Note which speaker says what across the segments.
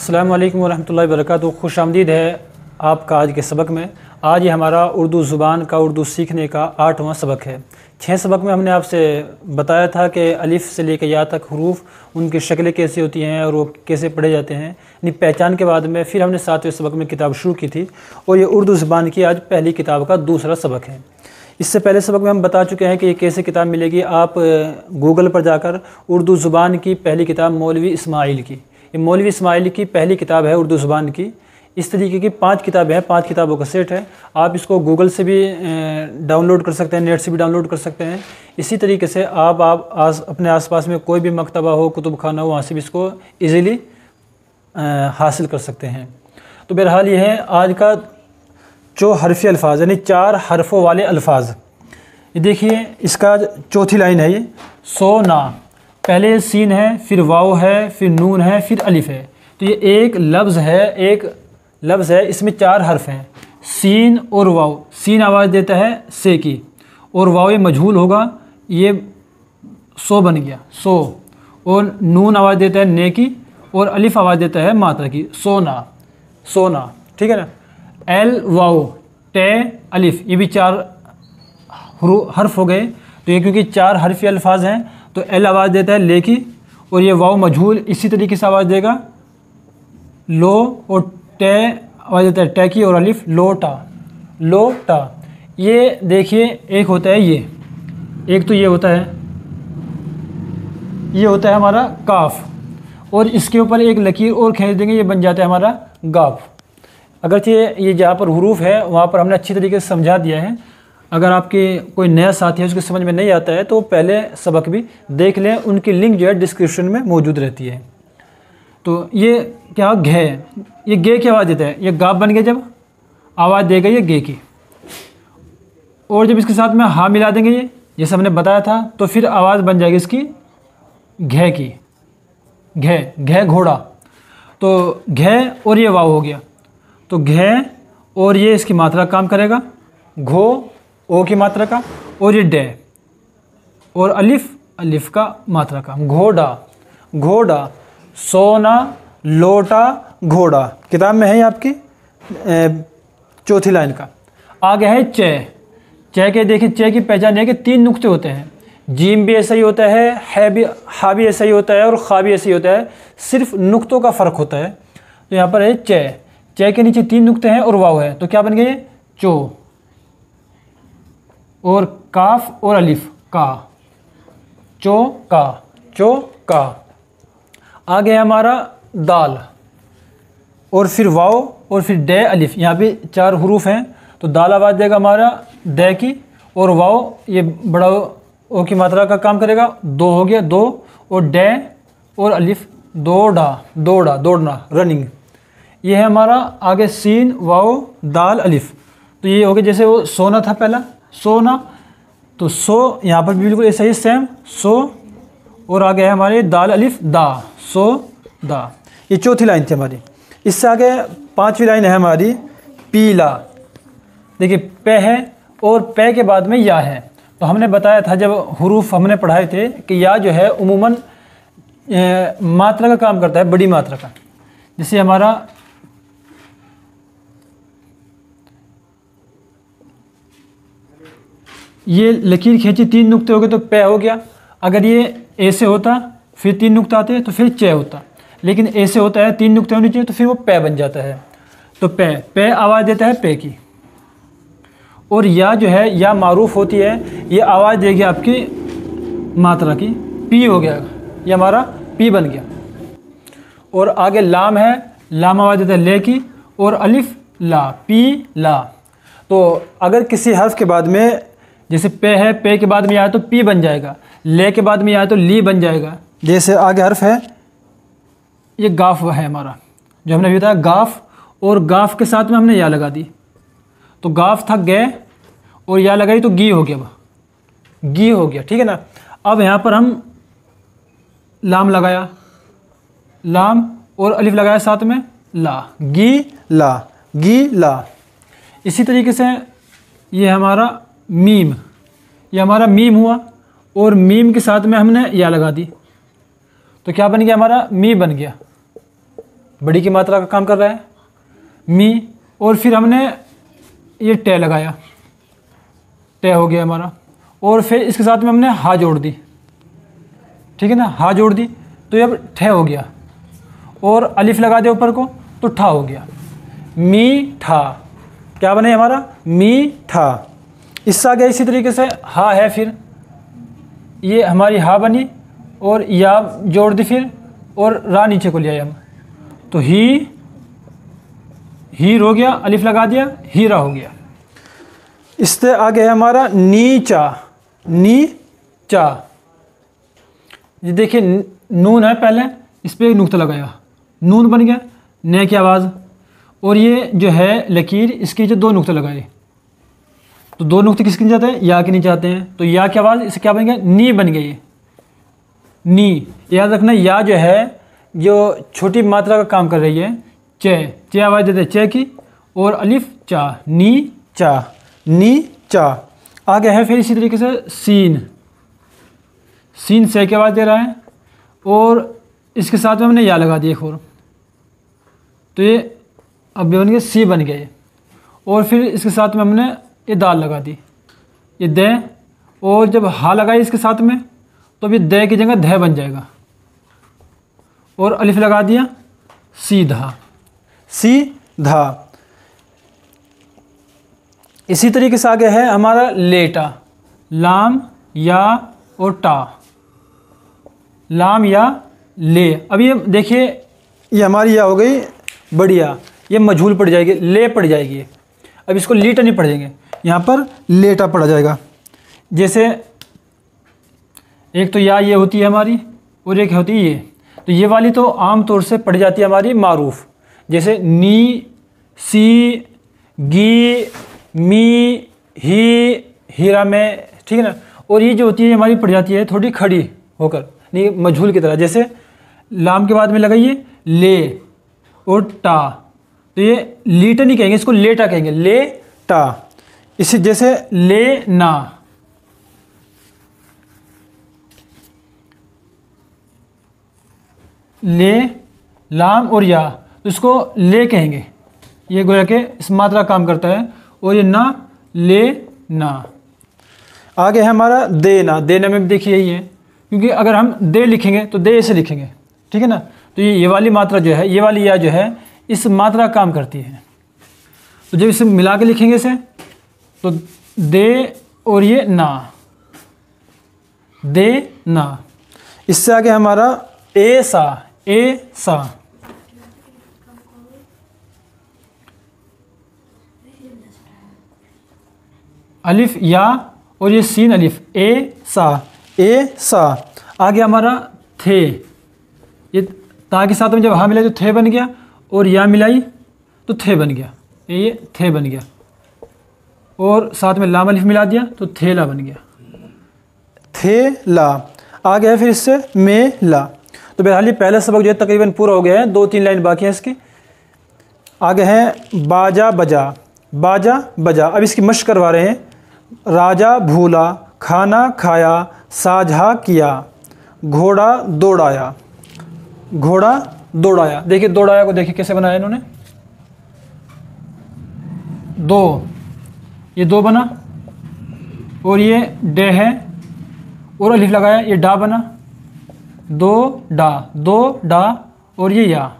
Speaker 1: अस्सलामु अलैकुम वरहमतुल्लाहि वबरकातुहू। खुश आमदीद है आपका आज के सबक में। आज ये हमारा उर्दू ज़ुबान का उर्दू सीखने का 8वां सबक है। 6 सबक में हमने आपसे बताया था कि अलिफ़ से लेकर या तक हरूफ, उनकी शक्लें कैसी होती हैं और वो कैसे पढ़े जाते हैं, यानी पहचान के बाद में फिर हमने 7वें सबक में किताब शुरू की थी और ये उर्दू ज़ुबान की आज पहली किताब का दूसरा सबक है। इससे पहले सबक में हम बता चुके हैं कि ये कैसे किताब मिलेगी। आप गूगल पर जाकर उर्दू ज़ुबान की पहली किताब मौलवी इस्माइल की, ये मौलवी इस्माइल की पहली किताब है उर्दू ज़ुबान की। इस तरीके की 5 किताबें हैं, 5 किताबों का सेट है। आप इसको गूगल से भी डाउनलोड कर सकते हैं, नेट से भी डाउनलोड कर सकते हैं। इसी तरीके से आप अपने आसपास में कोई भी मकतबा हो, कुतुब खाना हो, वहाँ से भी इसको ईज़िली हासिल कर सकते हैं। तो बहरहाल ये है आज का जो हरफ़ी अल्फाज, यानी 4 हरफ़ों वाले अल्फाज। ये देखिए, इसका चौथी लाइन है ये सोना। पहले सीन है, फिर वाव है, फिर नून है, फिर अलिफ है। तो ये एक लफ्ज़ है, इसमें 4 हर्फ हैं, सीन और वाव। सीन आवाज़ देता है से की, और वाव ये मजहूल होगा, ये सो बन गया सो। और नून आवाज़ देता है ने की, और अलिफ आवाज़ देता है मात्रा की, सोना सोना। ठीक है ना। एल वाव टे अलिफ, ये भी 4 हर्फ हो गए। तो ये क्योंकि 4 हरफ़ी अल्फाज हैं तो एल आवाज़ देता है ले की, और ये वाव मजहूल इसी तरीके से आवाज़ देगा लो, और टे आवाज़ देता है टे की, और अलिफ लोटा लोटा। ये देखिए, एक होता है ये, एक तो ये होता है हमारा काफ, और इसके ऊपर एक लकीर और खींच देंगे, ये बन जाता है हमारा गाफ। अगरचे ये जहाँ पर हुरूफ है वहाँ पर हमने अच्छी तरीके से समझा दिया है। अगर आपके कोई नया साथी है उसके समझ में नहीं आता है तो पहले सबक भी देख लें, उनकी लिंक जो है डिस्क्रिप्शन में मौजूद रहती है। तो ये क्या घे, ये गे की आवाज़ देता है, ये गाप बन गया, जब आवाज़ देगा ये गे की, और जब इसके साथ में हा मिला देंगे ये, जैसे हमने बताया था, तो फिर आवाज़ बन जाएगी इसकी घे की, घे घोड़ा। तो घे और ये वाव हो गया, तो घे और ये इसकी मात्रा काम करेगा, घो ओ की मात्रा का, और ये डे और अलिफ का मात्रा का, घोड़ा सोना लोटा घोड़ा। किताब में है ये आपकी चौथी लाइन का। आगे है चे के, देखिए चे की पहचान है कि 3 नुक्ते होते हैं। जीम भी ऐसा ही होता है भी, हा भी ऐसा ही होता है, और खा भी ऐसा ही होता है, सिर्फ नुक्तों का फ़र्क होता है। तो यहाँ पर है चे के नीचे 3 नुक्ते हैं और वाव है, तो क्या बन गए चो, और काफ और अलिफ का, चो का। आगे है हमारा दाल, और फिर वाव, और फिर डे अलिफ। यहाँ भी 4 हुरूफ हैं, तो दाल आवाज़ देगा हमारा डे की, और वाव ये बड़ा ओ की मात्रा का काम करेगा, 2 हो गया 2, और डे और अलिफ दौड़ना रनिंग। ये है हमारा आगे सीन वाव दाल अलिफ। तो ये हो गया, जैसे वो सोना था पहला सोना, तो सो यहाँ पर भी बिल्कुल ऐसा ही सेम सो, और आगे है हमारे दाल अलिफ दा, सो दा। ये चौथी लाइन थी हमारी। इससे आगे 5वीं लाइन है हमारी पीला। देखिए पे है, और पे के बाद में या है। तो हमने बताया था जब हुरूफ हमने पढ़ाए थे कि या जो है उमूमन मात्रा का काम करता है, बड़ी मात्रा का। जैसे हमारा ये लकीर खींची 3 नुक्ते हो गए तो पे हो गया। अगर ये ऐसे होता फिर 3 नुक्ते आते तो फिर चे होता, लेकिन ऐसे होता है 3 नुक्ते होने चाहिए तो फिर वो पे बन जाता है। तो पे आवाज़ देता है पे की, और या जो है या मारूफ होती है, ये आवाज़ देगी आपकी मात्रा की, पी हो गया, ये हमारा पी बन गया। और आगे लाम है, लाम आवाज़ देता है ले की, और अलिफ ला, पी ला। तो अगर किसी हर्फ के बाद में, जैसे पे है, पे के बाद में आया तो पी बन जाएगा, ले के बाद में आया तो ली बन जाएगा। जैसे आगे हर्फ है ये गाफ है हमारा, जो हमने बताया गाफ, और गाफ के साथ में हमने या लगा दी, तो गाफ था गे, और या लगाई तो गी हो गया, ठीक है ना। अब यहाँ पर हम लाम लगाया, लाम और अलिफ लगाया साथ में ला, गी ला। इसी तरीके से ये हमारा मीम, ये हमारा मीम हुआ, और मीम के साथ में हमने या लगा दी, तो क्या बन गया हमारा मी बन गया, बड़ी की मात्रा का काम कर रहा है, मी, और फिर हमने ये टे लगाया, टे हो गया हमारा, और फिर इसके साथ में हमने हा जोड़ दी, ठीक है ना, हा जोड़ दी तो ये अब ठे हो गया, और अलिफ लगा दिया ऊपर को तो ठा हो गया, मीठा। क्या बने हमारा? मीठा। इससे आगे इसी तरीके से हा है, फिर ये हमारी हा बनी और या जोड़ दी फिर, और रा नीचे को ले आए हम, तो हीर हो गया, अलिफ लगा दिया, हीरा हो गया। इससे आगे है हमारा नीचा, नीचा। ये देखिए नून है पहले, इस पर एक नुक्ता लगाया, नून बन गया, ने की आवाज़, और ये जो है लकीर, इसके जो 2 नुक्ते लगाए, तो 2 नुक्ते किसके नीचे आते हैं? या के नीचे आते हैं, तो या की आवाज़ इससे क्या बन गया? नी बन गई, नी। याद रखना या जो है जो छोटी मात्रा का काम कर रही है, चे आवाज़ देते चे की, और अलिफ चा, नी चा, नी चा। आगे है फिर इसी तरीके से सीन से की आवाज़ दे रहा है, और इसके साथ में हमने या लगा दी एक और, तो ये अब बन गया सी बन गया ये, और फिर इसके साथ में हमने ये दाल लगा दी, ये दे, और जब हा लगाई इसके साथ में तो भी दे की जगह ध बन जाएगा, और अलिफ लगा दिया, सीधा, सीधा। इसी तरीके से आगे है हमारा लेटा, लाम या और टा, लाम या ले। अब ये देखिए ये हमारी या हो गई बढ़िया, ये मजहूल पड़ जाएगी, ले पड़ जाएगी। अब इसको लीटा नहीं पड़ जाएंगे, यहाँ पर लेटा पड़ा जाएगा। जैसे एक तो या ये होती है हमारी, और एक होती है ये, तो ये वाली तो आम तौर से पड़ जाती है हमारी मारूफ, जैसे नी, सी, गी, मी, ही, हीरा में, ठीक है ना। और ये जो होती है हमारी पड़ जाती है थोड़ी खड़ी होकर, नहीं मजहूल की तरह, जैसे लाम के बाद में लगाइए ले और टा, तो ये लीटा नहीं कहेंगे, इसको लेटा कहेंगे, लेटा। इसी जैसे ले ना, ले, लाम और या, तो इसको ले कहेंगे, ये गोया के इस मात्रा काम करता है, और ये ना, ले ना। आगे है हमारा देना, देना में भी देखिए यही है, क्योंकि अगर हम दे लिखेंगे तो दे ऐसे लिखेंगे, ठीक है ना, तो ये वाली मात्रा जो है, ये वाली या जो है इस मात्रा काम करती है, तो जब इसे मिला के लिखेंगे इसे, तो दे और ये ना, दे ना। इससे आगे हमारा ऐसा, ऐसा, अलिफ या और ये सीन अलिफ, ए सा, ए सा। आगे हमारा थे, ये ता के साथ में जब हा मिलाई तो थे बन गया, और या मिलाई तो थे बन गया, ये थे बन गया, और साथ में लाम अलिफ मिला दिया तो थेला बन गया, थेला। आगे है फिर इससे मेला। तो बहरहाल पहला सबक जो है तकरीबन पूरा हो गया है, 2-3 लाइन बाकी है इसकी। आगे है बाजा बजा, बाजा बजा। अब इसकी मश्क करवा रहे हैं। राजा भूला, खाना खाया, साझा किया, घोड़ा दौड़ाया, घोड़ा दौड़ाया। देखिए दौड़ाया को देखिए कैसे बनाया इन्होंने, दो, ये दो बना, और ये डे है और अलिफ लगाया, ये डा बना, दो डा, दो डा, और ये या,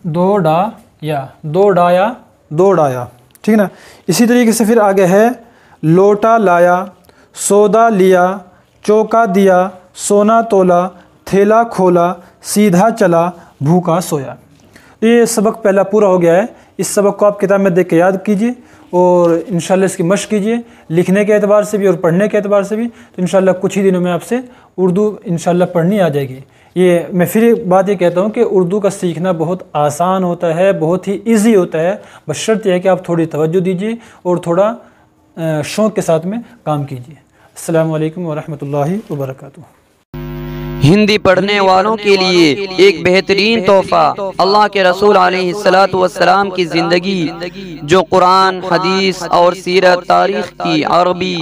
Speaker 1: दो डा या, दो डाया, दो डाया, ठीक है ना। इसी तरीके से फिर आगे है लोटा लाया, सौदा लिया, चौका दिया, सोना तोला, थैला खोला, सीधा चला, भूखा सोया। तो ये सबक पहला पूरा हो गया है। इस सबक को आप किताब में देख के याद कीजिए और इंशाल्लाह इसकी मश्क कीजिए, लिखने के एतबार से भी और पढ़ने के एतबार से भी। तो इंशाल्लाह कुछ ही दिनों में आपसे उर्दू इंशाल्लाह पढ़नी आ जाएगी। ये मैं फिर एक बात ये कहता हूँ कि उर्दू का सीखना बहुत आसान होता है, बहुत ही ईजी होता है। बस शर्त यह है कि आप थोड़ी तवज्जो दीजिए और थोड़ा शौक़ के साथ में काम कीजिए। अस्सलामु अलैकुम व रहमतुल्लाहि व बरकातुहू।
Speaker 2: हिंदी पढ़ने वालों के लिए एक बेहतरीन तोहफा अल्लाह के रसूल अलैहिस्सलातु वस्सलाम की ज़िंदगी जो कुरान, हदीस और सीरत, तारीख की अरबी,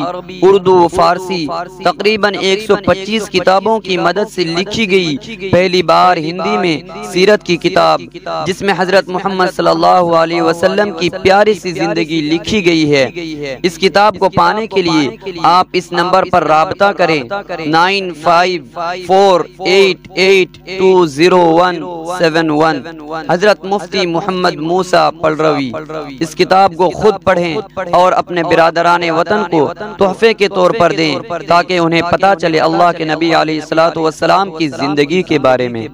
Speaker 2: उर्दू, फारसी तकरीबन 125 किताबों की मदद से लिखी गई पहली बार हिंदी में सीरत की किताब, जिसमें हजरत मोहम्मद सल्लल्लाहु अलैहि वसल्लम की प्यारी सी जिंदगी लिखी गई है। इस किताब को पाने के लिए आप इस नंबर पर राबता करें 9548820171। हजरत मुफ्ती मोहम्मद मूसा पलरवी। इस किताब को खुद पढ़ें और अपने बिरादरान वतन को तोहफे के तौर पर दें ताकि उन्हें पता चले अल्लाह के नबी अलैहिस्सलातु वस्सलाम की जिंदगी के बारे में।